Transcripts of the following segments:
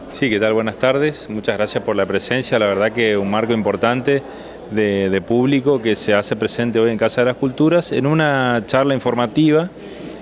Sí, ¿qué tal? Buenas tardes. Muchas gracias por la presencia. La verdad que un marco importante de público que se hace presente hoy en Casa de las Culturas en una charla informativa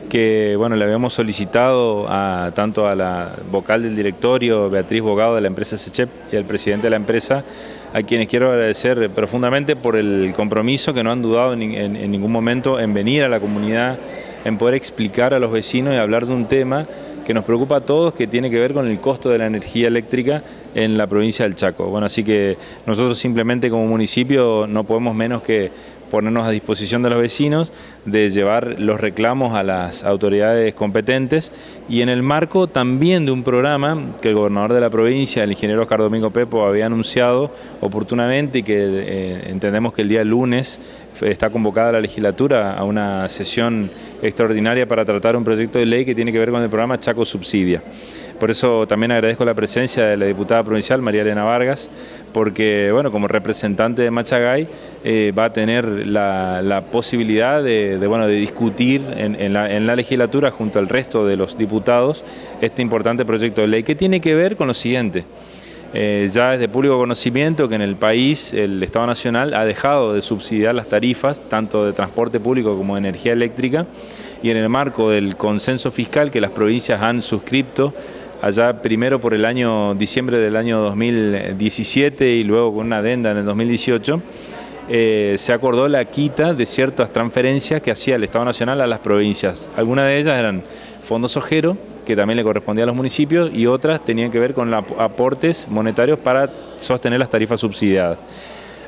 que le habíamos solicitado tanto a la vocal del directorio, Beatriz Bogado, de la empresa SECHEP, y al presidente de la empresa, a quienes quiero agradecer profundamente por el compromiso que no han dudado en ningún momento en venir a la comunidad, en poder explicar a los vecinos y hablar de un tema que nos preocupa a todos, que tiene que ver con el costo de la energía eléctrica en la provincia del Chaco. Así que nosotros simplemente como municipio no podemos menos que ponernos a disposición de los vecinos, de llevar los reclamos a las autoridades competentes y en el marco también de un programa que el gobernador de la provincia, el ingeniero Oscar Domingo Pepo, había anunciado oportunamente y que entendemos que el día lunes está convocada la legislatura a una sesión extraordinaria para tratar un proyecto de ley que tiene que ver con el programa Chaco Subsidia. Por eso también agradezco la presencia de la diputada provincial María Elena Vargas, porque como representante de Machagay va a tener la posibilidad de discutir en la legislatura junto al resto de los diputados este importante proyecto de ley que tiene que ver con lo siguiente. Ya es de público conocimiento que en el país el Estado Nacional ha dejado de subsidiar las tarifas tanto de transporte público como de energía eléctrica, y en el marco del consenso fiscal que las provincias han suscrito allá primero por el año diciembre del año 2017 y luego con una adenda en el 2018, se acordó la quita de ciertas transferencias que hacía el Estado Nacional a las provincias. Algunas de ellas eran fondos Ojero, que también le correspondía a los municipios, y otras tenían que ver con aportes monetarios para sostener las tarifas subsidiadas.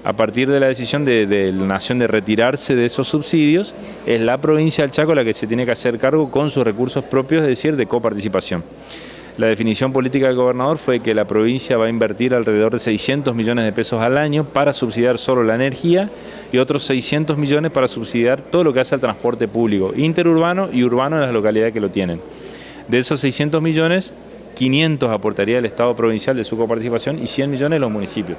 A partir de la decisión de la Nación de retirarse de esos subsidios, es la provincia del Chaco la que se tiene que hacer cargo con sus recursos propios, es decir, de coparticipación. La definición política del gobernador fue que la provincia va a invertir alrededor de 600 millones de pesos al año para subsidiar solo la energía y otros 600 millones para subsidiar todo lo que hace al transporte público, interurbano y urbano en las localidades que lo tienen. De esos 600 millones, 500 aportaría el Estado provincial de su coparticipación y 100 millones los municipios.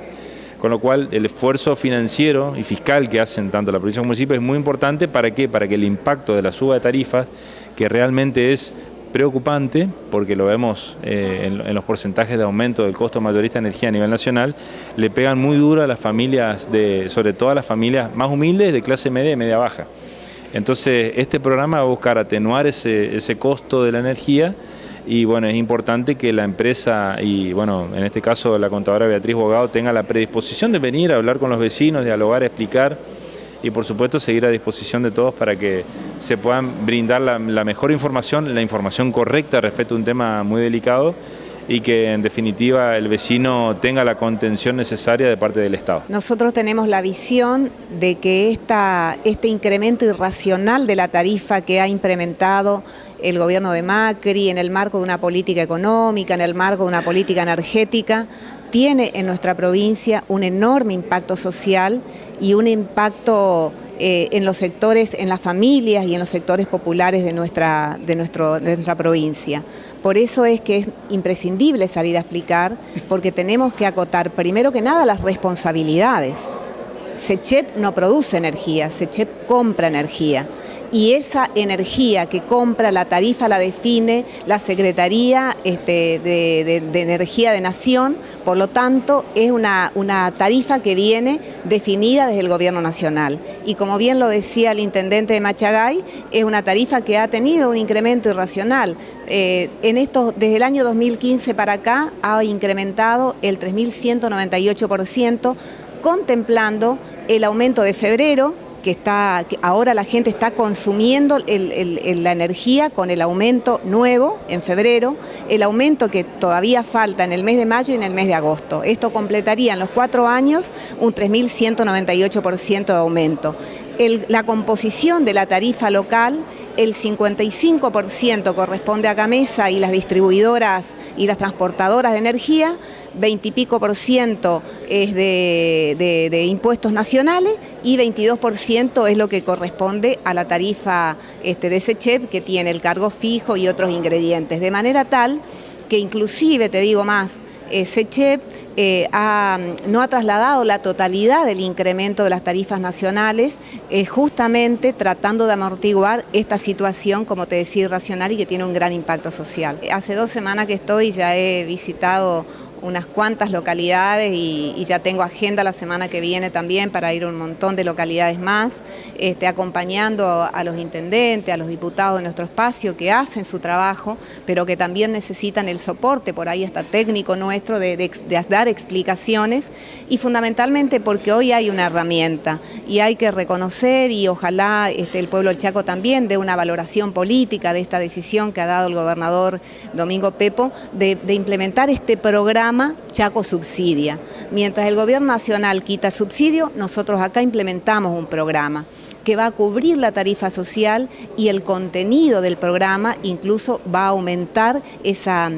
Con lo cual el esfuerzo financiero y fiscal que hacen tanto la provincia como el municipio es muy importante. ¿Para qué? Para que el impacto de la suba de tarifas, que realmente es preocupante, porque lo vemos en los porcentajes de aumento del costo mayorista de energía a nivel nacional, le pegan muy duro a las familias, sobre todo a las familias más humildes de clase media y media baja. Entonces este programa va a buscar atenuar ese costo de la energía y es importante que la empresa y en este caso la contadora Beatriz Bogado tenga la predisposición de venir a hablar con los vecinos, dialogar, explicar y por supuesto seguir a disposición de todos para que se puedan brindar la mejor información, la información correcta respecto a un tema muy delicado y que en definitiva el vecino tenga la contención necesaria de parte del Estado. Nosotros tenemos la visión de que este incremento irracional de la tarifa que ha implementado el gobierno de Macri en el marco de una política económica, en el marco de una política energética, tiene en nuestra provincia un enorme impacto social y un impacto en los sectores, en las familias y en los sectores populares de nuestra provincia. Por eso es que es imprescindible salir a explicar, porque tenemos que acotar primero que nada las responsabilidades. SECHEP no produce energía, SECHEP compra energía. Y esa energía que compra, la tarifa la define la Secretaría de Energía de Nación, por lo tanto es una tarifa que viene definida desde el Gobierno Nacional. Y como bien lo decía el intendente de Machagay, es una tarifa que ha tenido un incremento irracional. Desde el año 2015 para acá ha incrementado el 3.198%, contemplando el aumento de febrero, que ahora la gente está consumiendo la energía con el aumento nuevo en febrero, el aumento que todavía falta en el mes de mayo y en el mes de agosto. Esto completaría en los 4 años un 3.198% de aumento. La composición de la tarifa local, el 55% corresponde a Gamesa y las distribuidoras y las transportadoras de energía, 20 y pico % es de impuestos nacionales y 22% es lo que corresponde a la tarifa de SECHEP, que tiene el cargo fijo y otros ingredientes, de manera tal que inclusive, te digo más, SECHEP no ha trasladado la totalidad del incremento de las tarifas nacionales, justamente tratando de amortiguar esta situación, como te decía, irracional y que tiene un gran impacto social. Hace 2 semanas que estoy, ya he visitado unas cuantas localidades y ya tengo agenda la semana que viene también para ir a un montón de localidades más, acompañando a los intendentes, a los diputados de nuestro espacio que hacen su trabajo, pero que también necesitan el soporte, por ahí hasta técnico nuestro, de dar explicaciones, y fundamentalmente porque hoy hay una herramienta y hay que reconocer, y ojalá el pueblo del Chaco también dé una valoración política de esta decisión que ha dado el gobernador Domingo Pepo de implementar este programa Chaco Subsidia. Mientras el gobierno nacional quita subsidio, nosotros acá implementamos un programa que va a cubrir la tarifa social, y el contenido del programa incluso va a aumentar esa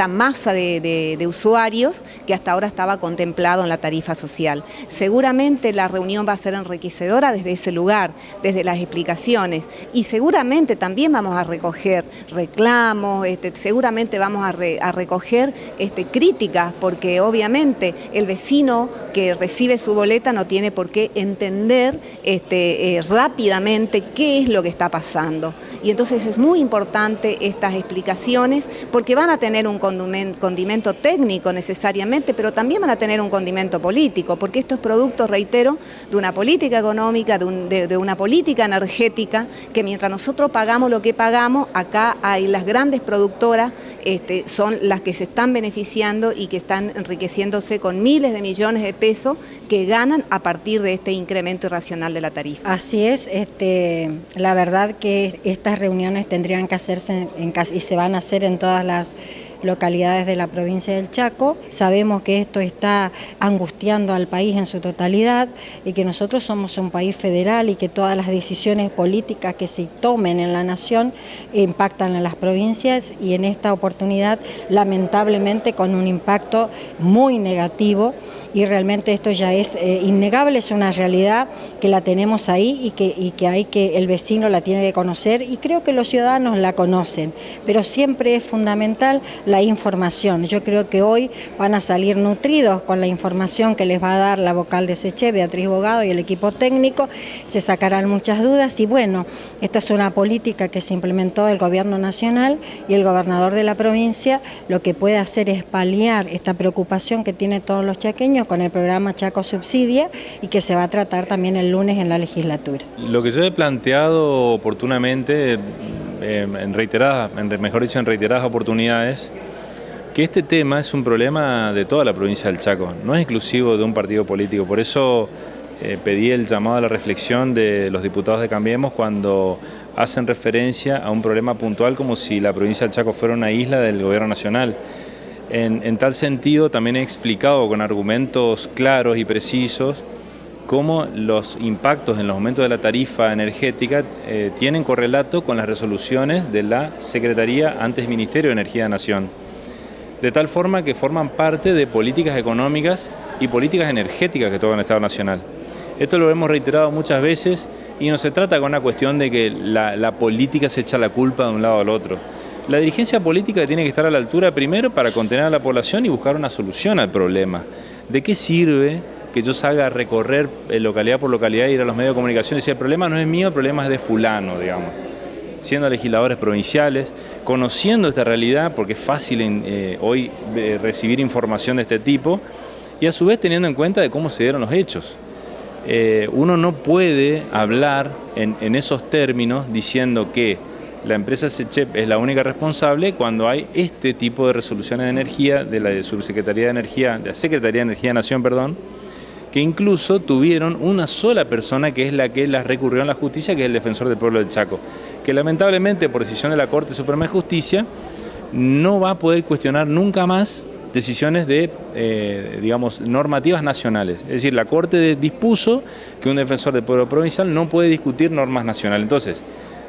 masa de usuarios que hasta ahora estaba contemplado en la tarifa social. Seguramente la reunión va a ser enriquecedora desde ese lugar, desde las explicaciones, y seguramente también vamos a recoger reclamos, seguramente vamos a recoger críticas, porque obviamente el vecino que recibe su boleta no tiene por qué entender rápidamente qué es lo que está pasando. Y entonces es muy importante estas explicaciones, porque van a tener un condimento técnico necesariamente, pero también van a tener un condimento político, porque esto es producto, reitero, de una política económica, de una política energética, que mientras nosotros pagamos lo que pagamos, acá hay las grandes productoras, son las que se están beneficiando y que están enriqueciéndose con miles de millones de pesos que ganan a partir de este incremento irracional de la tarifa. Así es, la verdad que estas reuniones tendrían que hacerse y se van a hacer en todas las localidades de la provincia del Chaco. Sabemos que esto está angustiando al país en su totalidad y que nosotros somos un país federal y que todas las decisiones políticas que se tomen en la nación impactan en las provincias, y en esta oportunidad lamentablemente con un impacto muy negativo, y realmente esto ya es innegable, es una realidad que la tenemos ahí y que el vecino la tiene que conocer, y creo que los ciudadanos la conocen, pero siempre es fundamental la información. Yo creo que hoy van a salir nutridos con la información que les va a dar la vocal de SECHEP, Beatriz Bogado, y el equipo técnico. Se sacarán muchas dudas, y bueno, esta es una política que se implementó el gobierno nacional, y el gobernador de la provincia lo que puede hacer es paliar esta preocupación que tienen todos los chaqueños con el programa Chaco Subsidia, y que se va a tratar también el lunes en la legislatura. Lo que yo he planteado oportunamente, en reiteradas oportunidades, que este tema es un problema de toda la provincia del Chaco, no es exclusivo de un partido político. Por eso pedí el llamado a la reflexión de los diputados de Cambiemos cuando hacen referencia a un problema puntual, como si la provincia del Chaco fuera una isla del gobierno nacional. En tal sentido, también he explicado con argumentos claros y precisos cómo los impactos en los aumentos de la tarifa energética tienen correlato con las resoluciones de la Secretaría, antes Ministerio de Energía de Nación, de tal forma que forman parte de políticas económicas y políticas energéticas que toca el Estado Nacional. Esto lo hemos reiterado muchas veces, y no se trata con una cuestión de que la política se echa la culpa de un lado al otro. La dirigencia política tiene que estar a la altura primero para contener a la población y buscar una solución al problema. ¿De qué sirve que yo salga a recorrer localidad por localidad e ir a los medios de comunicación y decir el problema no es mío, el problema es de fulano, digamos? Siendo legisladores provinciales, conociendo esta realidad, porque es fácil hoy recibir información de este tipo, y a su vez teniendo en cuenta de cómo se dieron los hechos. Uno no puede hablar en esos términos diciendo que la empresa SECHEP es la única responsable cuando hay este tipo de resoluciones de energía de la Subsecretaría de Energía, de la Secretaría de Energía de Nación, perdón, que incluso tuvieron una sola persona que es la que las recurrió en la justicia, que es el defensor del pueblo del Chaco, que lamentablemente por decisión de la Corte Suprema de Justicia no va a poder cuestionar nunca más decisiones de, digamos, normativas nacionales. Es decir, la Corte dispuso que un defensor del pueblo provincial no puede discutir normas nacionales. Entonces,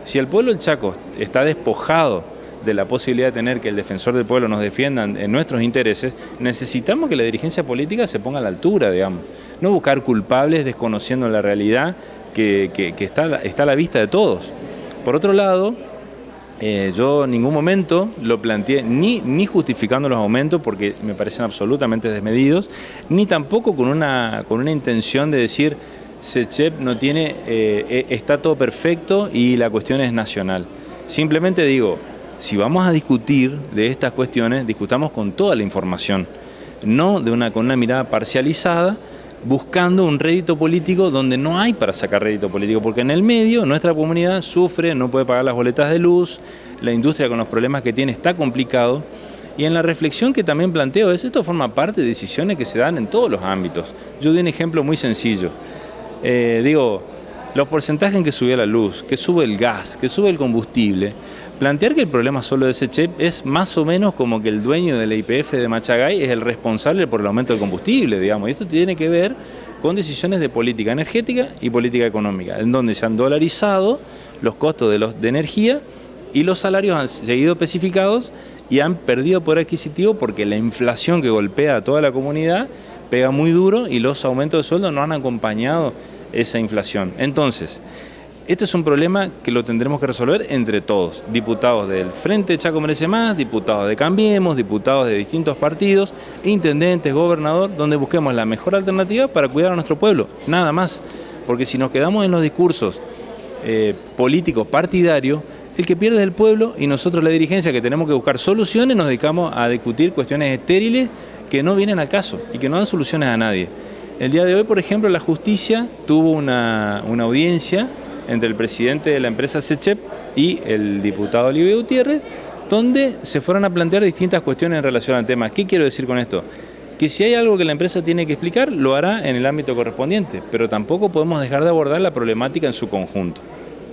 si el pueblo del Chaco está despojado de la posibilidad de tener que el defensor del pueblo nos defienda en nuestros intereses, necesitamos que la dirigencia política se ponga a la altura, digamos. No buscar culpables desconociendo la realidad que está a la vista de todos. Por otro lado, Yo en ningún momento lo planteé ni justificando los aumentos porque me parecen absolutamente desmedidos, ni tampoco con una intención de decir SECHEP no tiene, está todo perfecto y la cuestión es nacional. Simplemente digo, si vamos a discutir de estas cuestiones, discutamos con toda la información, no con una mirada parcializada, buscando un rédito político donde no hay para sacar rédito político, porque en el medio nuestra comunidad sufre, no puede pagar las boletas de luz, la industria con los problemas que tiene está complicado, y en la reflexión que también planteo es, esto forma parte de decisiones que se dan en todos los ámbitos. Yo doy un ejemplo muy sencillo, digo, los porcentajes en que subió la luz, que sube el gas, que sube el combustible, plantear que el problema solo de SECHEP es más o menos como que el dueño de la YPF de Machagay es el responsable por el aumento del combustible, digamos. Y esto tiene que ver con decisiones de política energética y política económica, en donde se han dolarizado los costos de energía y los salarios han seguido especificados y han perdido poder adquisitivo porque la inflación que golpea a toda la comunidad pega muy duro y los aumentos de sueldo no han acompañado esa inflación. Entonces, este es un problema que lo tendremos que resolver entre todos, diputados del Frente Chaco Merece Más, diputados de Cambiemos, diputados de distintos partidos, intendentes, gobernador, donde busquemos la mejor alternativa para cuidar a nuestro pueblo, nada más, porque si nos quedamos en los discursos políticos partidarios, el que pierde es el pueblo y nosotros la dirigencia que tenemos que buscar soluciones nos dedicamos a discutir cuestiones estériles que no vienen al caso y que no dan soluciones a nadie. El día de hoy, por ejemplo, la justicia tuvo una audiencia entre el presidente de la empresa SECHEP y el diputado Oliver Gutiérrez, donde se fueron a plantear distintas cuestiones en relación al tema. ¿Qué quiero decir con esto? Que si hay algo que la empresa tiene que explicar, lo hará en el ámbito correspondiente, pero tampoco podemos dejar de abordar la problemática en su conjunto.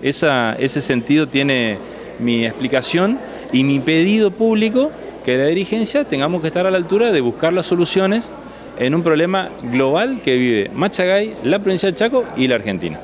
Ese sentido tiene mi explicación y mi pedido público, que la dirigencia tengamos que estar a la altura de buscar las soluciones en un problema global que vive Machagay, la provincia de Chaco y la Argentina.